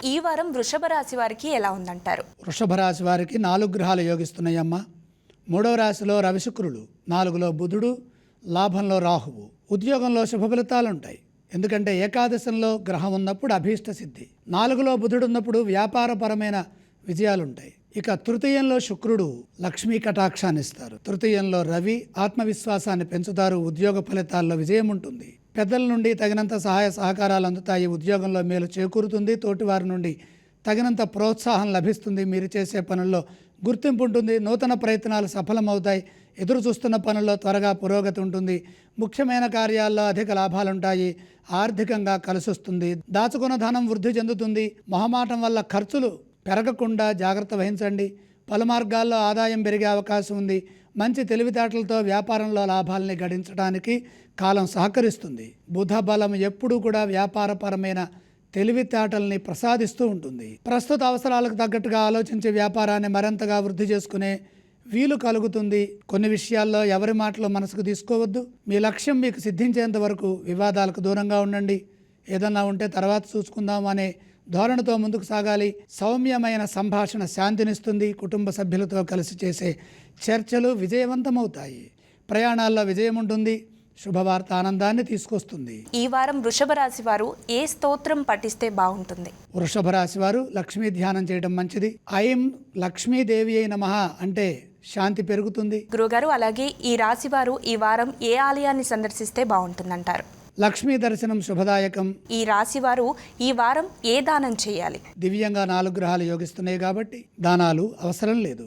ఈ వారం వృషభ రాశి వారికి ఎలా ఉందంటారు? వృషభ రాశి వారికి 4 గ్రహాలు యోగిస్తున్నాయమ్మ. 3వ రాశిలో రవి శుక్రులు, 4లో బుధుడు, లాభంలో రాహువు. ఉద్యోగంలో శుభ ఫలితాలు ఉంటాయి. ఎందుకంటే ఏకాదశంలో గ్రహం ఉన్నప్పుడు అభీష్ట సిద్ధి, 4లో బుధుడు ఉన్నప్పుడు వ్యాపారపరమైన విజయాలుంటాయి. ఇక తృతీయంలో శుక్రుడు లక్ష్మీ కటాక్షాన్ని ఇస్తారు. తృతీయంలో రవి ఆత్మవిశ్వాసాన్ని పెంచుతారు. ఉద్యోగ ఫలితాల్లో విజయం ఉంటుంది. పెద్దల నుండి తగినంత సహాయ సహకారాలు అందుతాయి. ఉద్యోగంలో మేలు చేకూరుతుంది. తోటివారి నుండి తగినంత ప్రోత్సాహం లభిస్తుంది. మీరు చేసే పనుల్లో గుర్తింపు ఉంటుంది. నూతన ప్రయత్నాలు సఫలమవుతాయి. ఎదురు చూస్తున్న పనుల్లో త్వరగా పురోగతి ఉంటుంది. ముఖ్యమైన కార్యాల్లో అధిక లాభాలుంటాయి. ఆర్థికంగా కలిసొస్తుంది. దాచుకున్న ధనం వృద్ధి చెందుతుంది. మొహమాటం వల్ల ఖర్చులు పెరగకుండా జాగ్రత్త వహించండి. పలు మార్గాల్లో ఆదాయం పెరిగే అవకాశం ఉంది. మంచి తెలివితేటలతో వ్యాపారంలో లాభాలని గడించడానికి కాలం సహకరిస్తుంది. బుధ బలం ఎప్పుడూ కూడా వ్యాపారపరమైన తెలివితేటల్ని ప్రసాదిస్తూ ఉంటుంది. ప్రస్తుత అవసరాలకు తగ్గట్టుగా ఆలోచించే వ్యాపారాన్ని మరింతగా వృద్ధి చేసుకునే వీలు కలుగుతుంది. కొన్ని విషయాల్లో ఎవరి మాటలు మనసుకు తీసుకోవద్దు. మీ లక్ష్యం మీకు సిద్ధించేంత వరకు వివాదాలకు దూరంగా ఉండండి. ఏదన్నా ఉంటే తర్వాత చూసుకుందాం అనే ధోరణితో ముందుకు సాగాలి. సౌమ్యమైన సంభాషణ శాంతినిస్తుంది. కుటుంబ సభ్యులతో కలిసి చేసే చర్చలు విజయవంతమవుతాయి. ప్రయాణాల్లో విజయం ఉంటుంది. శుభవార్త ఆనందాన్ని తీసుకొస్తుంది. ఈ వారం వృషభ రాశి వారు ఏ స్తోత్రం పఠిస్తే బాగుంటుంది? వృషభ రాశి వారు లక్ష్మీ ధ్యానం చేయడం మంచిది. ఐం లక్ష్మీదేవి అయి నమః అంటే శాంతి పెరుగుతుంది. గురుగారు, అలాగే ఈ రాశి వారు ఈ వారం ఏ ఆలయాన్ని సందర్శిస్తే బాగుంటుందంటారు? లక్ష్మీ దర్శనం శుభదాయకం. ఈ రాశి వారు ఈ వారం ఏ దానం చేయాలి? దివ్యంగా 4 గ్రహాలు యోగిస్తున్నాయి కాబట్టి దానాలు అవసరం లేదు.